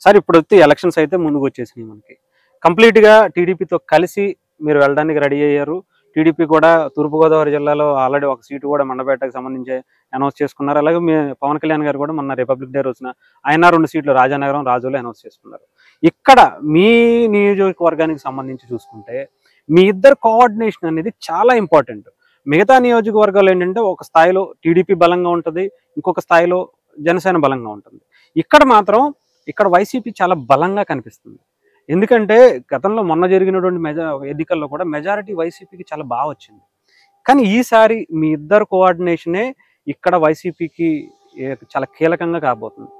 Sir ఇప్పుడు elections అయితే ముందుకు వచ్చేసినాయి మనకి. కంప్లీట్‌గా టీడీపీతో కలిసి మీరు వెళ్ళడానికి రెడీ అయ్యారు. టీడీపీ కూడా తూర్పుగోదావరి జిల్లాలో ఆల్రెడీ ఒక సీటు కూడా మండపేటకు సంబంధించి అనౌన్స్ చేసుకున్నారు. అలాగే పవన్ కళ్యాణ్ గారు కూడా మొన్న రిపబ్లిక్ డే రోజున ఆయన 2 సీట్లు రాజానగరం, రాజోలు అనౌన్స్ చేసుకున్నారు. ఇక్కడ మీ నియోజకవర్గానికి సంబంధించి చూసుకుంటే మీ ఇద్దరు కోఆర్డినేషన్ అనేది చాలా ఇంపార్టెంట్. మిగతా నియోజకవర్గాలు ఏంటంటే ఒక స్థాయిలో టీడీపీ బలంగా ఉంటుంది, ఇంకొక స్థాయిలో జనసేన బలంగా ఉంటుంది. ఇక్కడ మాత్రం వైసీపీ చాలా బలంగా కనిపిస్తుంది. ఎందుకంటే గతంలో మొన్న జరిగినటువంటి ఎన్నికల్లో కూడా మెజారిటీ వైసీపీకి చాలా బాగా వచ్చింది. కానీ ఈసారి మీ ఇద్దరు కోఆర్డినేషనే ఇక్కడ వైసీపీకి చాలా కీలకంగా కాబోతుంది.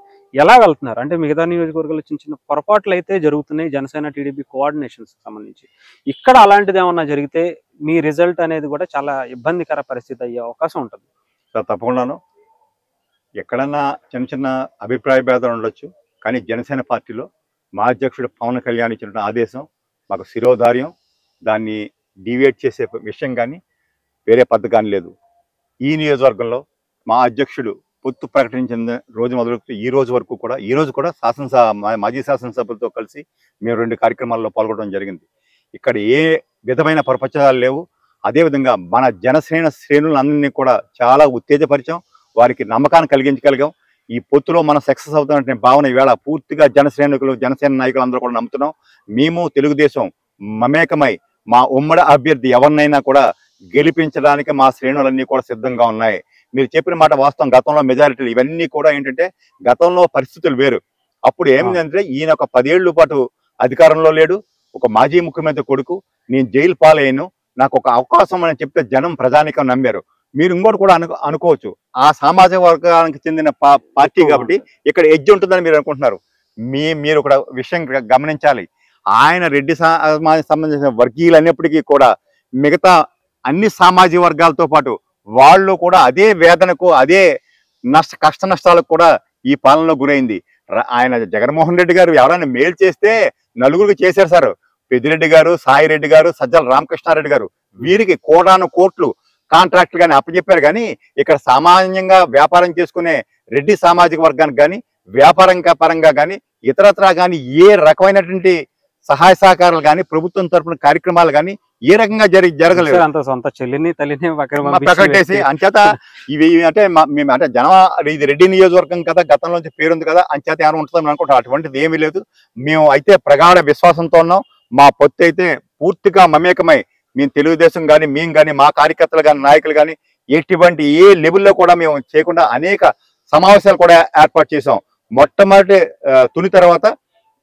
ఎలా వెళ్తున్నారు అంటే మిగతా నియోజకవర్గాల్లో చిన్న చిన్న పొరపాట్లు అయితే జరుగుతున్నాయి జనసేన టీడీపీ కోఆర్డినేషన్స్ సంబంధించి. ఇక్కడ అలాంటిది ఏమన్నా జరిగితే మీ రిజల్ట్ అనేది కూడా చాలా ఇబ్బందికర పరిస్థితి అయ్యే అవకాశం ఉంటుంది. తప్పకుండాను ఎక్కడన్నా చిన్న చిన్న అభిప్రాయ భేదాలు ఉండొచ్చు, కానీ జనసేన పార్టీలో మా అధ్యక్షుడు పవన్ కళ్యాణ్ ఇచ్చిన ఆదేశం మాకు శిరోధార్యం. దాన్ని డివేట్ చేసే విషయం కానీ వేరే పద్ధతి కానీ లేదు. ఈ నియోజకవర్గంలో మా అధ్యక్షుడు పొత్తు ప్రకటించిన రోజు మొదలు ఈ రోజు కూడా మాజీ శాసనసభ్యులతో కలిసి మేము 2 కార్యక్రమాల్లో పాల్గొనడం జరిగింది. ఇక్కడ ఏ విధమైన ప్రపంచాలు లేవు. అదేవిధంగా మన జనసేన శ్రేణులందరినీ కూడా చాలా ఉత్తేజపరిచాం, వారికి నమ్మకాన్ని కలిగించగలిగాం. ఈ పొత్తులో మనం సక్సెస్ అవుతామంటే భావన ఈవేళ పూర్తిగా జనసేన నాయకులు అందరూ కూడా నమ్ముతున్నాం. మేము తెలుగుదేశం మమేకమై మా ఉమ్మడి అభ్యర్థి ఎవరినైనా కూడా గెలిపించడానికి మా శ్రేణులన్నీ కూడా సిద్ధంగా ఉన్నాయి. మీరు చెప్పిన మాట వాస్తవం. గతంలో మెజారిటీలు ఇవన్నీ కూడా ఏంటంటే గతంలో పరిస్థితులు వేరు. అప్పుడు ఏమిటంటే ఈయన ఒక 10 ఏళ్ల పాటు అధికారంలో లేడు, ఒక మాజీ ముఖ్యమంత్రి కొడుకు, నేను జైలు పాలయ్యాను, నాకు ఒక అవకాశం అని చెప్తే జనం ప్రజానికం నమ్మారు. మీరు ఇంకోటి కూడా అనుకోవచ్చు, ఆ సామాజిక వర్గానికి చెందిన పార్టీ కాబట్టి ఇక్కడ ఎడ్జ్ ఉంటుందని మీరు అనుకుంటున్నారు. మీరు ఒక విషయం గమనించాలి. ఆయన రెడ్డి సమాజానికి సంబంధించిన వర్గీయులు అన్నప్పటికీ కూడా మిగతా అన్ని సామాజిక వర్గాలతో పాటు వాళ్ళు కూడా అదే వేదనకు, అదే కష్ట నష్టాలకు కూడా ఈ పాలనలో గురైంది. ఆయన జగన్మోహన్ రెడ్డి గారు ఎవరైనా మేలు చేస్తే నలుగురికి చేశారు సార్. పెద్దిరెడ్డి గారు, సాయిరెడ్డి గారు, సజ్జల రామకృష్ణారెడ్డి గారు, వీరికి కోటాను కోట్లు కాంట్రాక్ట్లు కానీ అప్పచెప్పారు. కానీ ఇక్కడ సామాన్యంగా వ్యాపారం చేసుకునే రెడ్డి సామాజిక వర్గానికి కానీ వ్యాపారం పరంగా కానీ ఇతరత్రా కానీ ఏ రకమైనటువంటి సహాయ సహకారాలు కానీ ప్రభుత్వం తరపున కార్యక్రమాలు కానీ ఏ రకంగా జరగలేదు. అంత సొంత చెల్లిని తల్లిని ప్రకటేసి అంచేత ఇవి అంటే మేము అంటే ఇది రెడ్డి నియోజకవర్గం కదా, గతంలోంచి పేరుంది కదా, అంచేత ఏమైనా ఉంటుందని అనుకుంటాం. అటువంటిది ఏమీ లేదు. మేము అయితే ప్రగాఢ విశ్వాసంతో ఉన్నాం. మా పొత్తు అయితే పూర్తిగా మమేకమై మేము తెలుగుదేశం కానీ మేము కానీ మా కార్యకర్తలు కానీ నాయకులు కానీ ఎటువంటి ఏ లెవెల్లో కూడా మేము చేయకుండా అనేక సమావేశాలు కూడా ఏర్పాటు చేసాం. తుని తర్వాత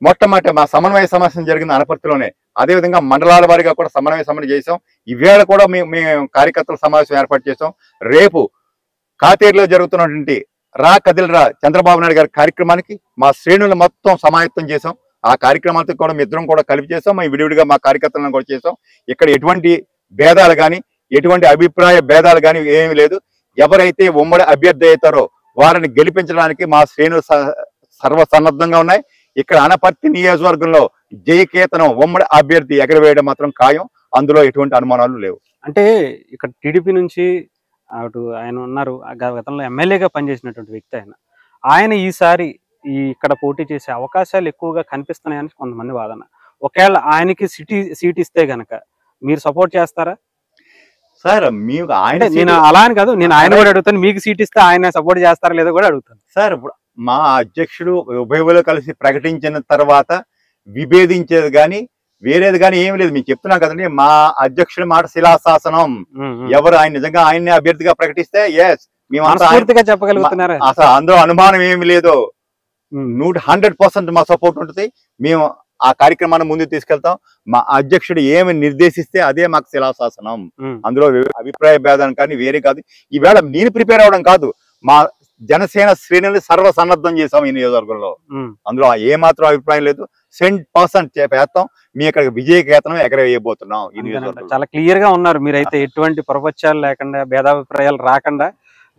మొట్టమొదటి మా సమన్వయ సమావేశం జరిగింది అనపర్తిలోనే. అదేవిధంగా మండలాల వారీగా కూడా సమన్వయం చేసాం. ఈవేళ కూడా మేము కార్యకర్తల సమావేశం ఏర్పాటు చేసాం. రేపు కాతేరులో జరుగుతున్నటువంటి కదిలిరా చంద్రబాబు నాయుడు గారి కార్యక్రమానికి మా శ్రేణులు మొత్తం సమాయత్తం చేసాం. ఆ కార్యక్రమాలతో కూడా మీ ఇద్దరం కూడా కలిపి చేసాం. మేము విడివిడిగా మా కార్యకర్తలను కూడా చేసాం. ఇక్కడ ఎటువంటి భేదాలు కానీ ఎటువంటి అభిప్రాయ భేదాలు కానీ ఏమీ లేదు. ఎవరైతే ఉమ్మడి అభ్యర్థి అవుతారో వారిని గెలిపించడానికి మా శ్రేణులు సర్వసన్నద్ధంగా ఉన్నాయి. ఇక్కడ అనపర్తి నియోజకవర్గంలో జయకేతనం ఉమ్మడి అభ్యర్థి ఎగరవేయడం మాత్రం ఖాయం. అందులో ఎటువంటి అనుమానాలు లేవు. అంటే ఇక్కడ టీడీపీ నుంచి అటు ఆయన ఉన్నారు, గతంలో ఎమ్మెల్యేగా పనిచేసినటువంటి వ్యక్తి ఆయన ఈసారి ఇక్కడ పోటీ చేసే అవకాశాలు ఎక్కువగా కనిపిస్తున్నాయని కొంతమంది వాదన. ఒకవేళ ఆయనకి సీట్ ఇస్తే గనక మీరు సపోర్ట్ చేస్తారా సార్? నేను అలా అని కాదు, నేను ఆయన కూడా అడుగుతాను, మీకు సీట్ ఇస్తే ఆయన సపోర్ట్ చేస్తారా లేదో కూడా అడుగుతాను సార్. ఇప్పుడు మా అధ్యక్షుడు ఉభయవులు కలిసి ప్రకటించిన తర్వాత విభేదించేది కానీ వేరేది కానీ ఏమి లేదు. మీకు చెప్తున్నా కదండి, మా అధ్యక్షుడి మాట శిలాశాసనం. ఎవరు ఆయన నిజంగా ఆయన్ని అభ్యర్థిగా ప్రకటిస్తే ఎస్ మేము చెప్పగలుగుతున్నారా? అసలు అందులో అనుమానం ఏమి లేదు. 100% మా సపోర్ట్ ఉంటుంది. మేము ఆ కార్యక్రమాన్ని ముందుకు తీసుకెళ్తాం. మా అధ్యక్షుడు ఏమి నిర్దేశిస్తే అదే మాకు శిలాశాసనం. అందులో అభిప్రాయ భేదాన్ని కానీ వేరే కాదు. ఈవేళ నేను ప్రిపేర్ అవ్వడం కాదు, మా జనసేన శ్రేణుల్ని సర్వసన్నద్ధం చేసాం ఈ నియోజకవర్గంలో. అందులో ఏ మాత్రం అభిప్రాయం లేదు. 100% చేస్తాం. మీ ఇక్కడ విజయకేతనం ఎగరవేయబోతున్నాం ఈ నియోజకవర్గంలో. చాలా క్లియర్ గా ఉన్నారు మీరైతే. ఎటువంటి ప్రపంచాలు లేకుండా భేదాభిప్రాయాలు రాకుండా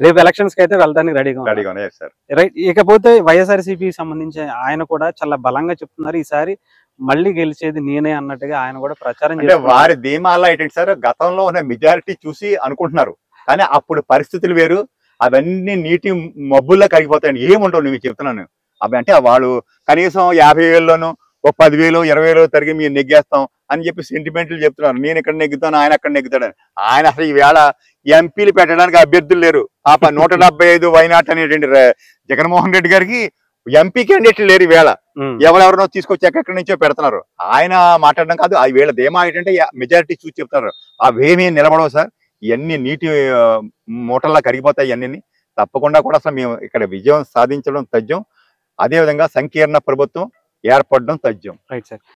రేపు ఎలక్షన్స్ కి అయితే వెళ్ళడానికి రెడీగా సార్. రైట్. ఇకపోతే వైఎస్ఆర్సీపీ సంబంధించి ఆయన కూడా చాలా బలంగా చెప్తున్నారు, ఈసారి మళ్ళీ గెలిచేది నేనే అన్నట్టుగా ఆయన కూడా ప్రచారం చేస్తారు. వారి ధీమాలా ఏంటంటే సార్, గతంలో ఉన్న మెజారిటీ చూసి అనుకుంటున్నారు, కానీ అప్పుడు పరిస్థితులు వేరు. అవన్నీ నీటి మబ్బుల్లా కరిగిపోతాయండి. ఏముండవు. నువ్వు చెప్తున్నాను, అవి అంటే వాళ్ళు కనీసం 50,000లోనూ ఒక 10,000 20,000 తరిగి మీరు నెగ్గేస్తాం అని చెప్పి సెంటిమెంట్లు చెప్తున్నారు. నేను ఇక్కడ నెగ్గుతాను, ఆయన అక్కడ నెగ్గుతాడని. ఆయన అసలు ఈవేళ ఎంపీలు పెట్టడానికి అభ్యర్థులు లేరు. పాప 175 వైనాట్ అనేటువంటి జగన్మోహన్ రెడ్డి గారికి ఎంపీ క్యాండిడేట్లు లేరు ఈవేళ. ఎవరెవరినో తీసుకొచ్చి ఎక్కడి నుంచో పెడుతున్నారు. ఆయన మాట్లాడడం కాదు, ఆ వీళ్ళ ధీమా ఏంటంటే మెజారిటీ చూసి చెప్తున్నారు. అవేమీ నిలబడవు సార్, ఇవన్నీ నీటి మూటల్లా కరిగిపోతాయి. ఇవన్నీ తప్పకుండా కూడా అసలు మేము ఇక్కడ విజయం సాధించడం తథ్యం. అదేవిధంగా సంకీర్ణ ప్రభుత్వం ఏర్పడడం తథ్యం. Right sir.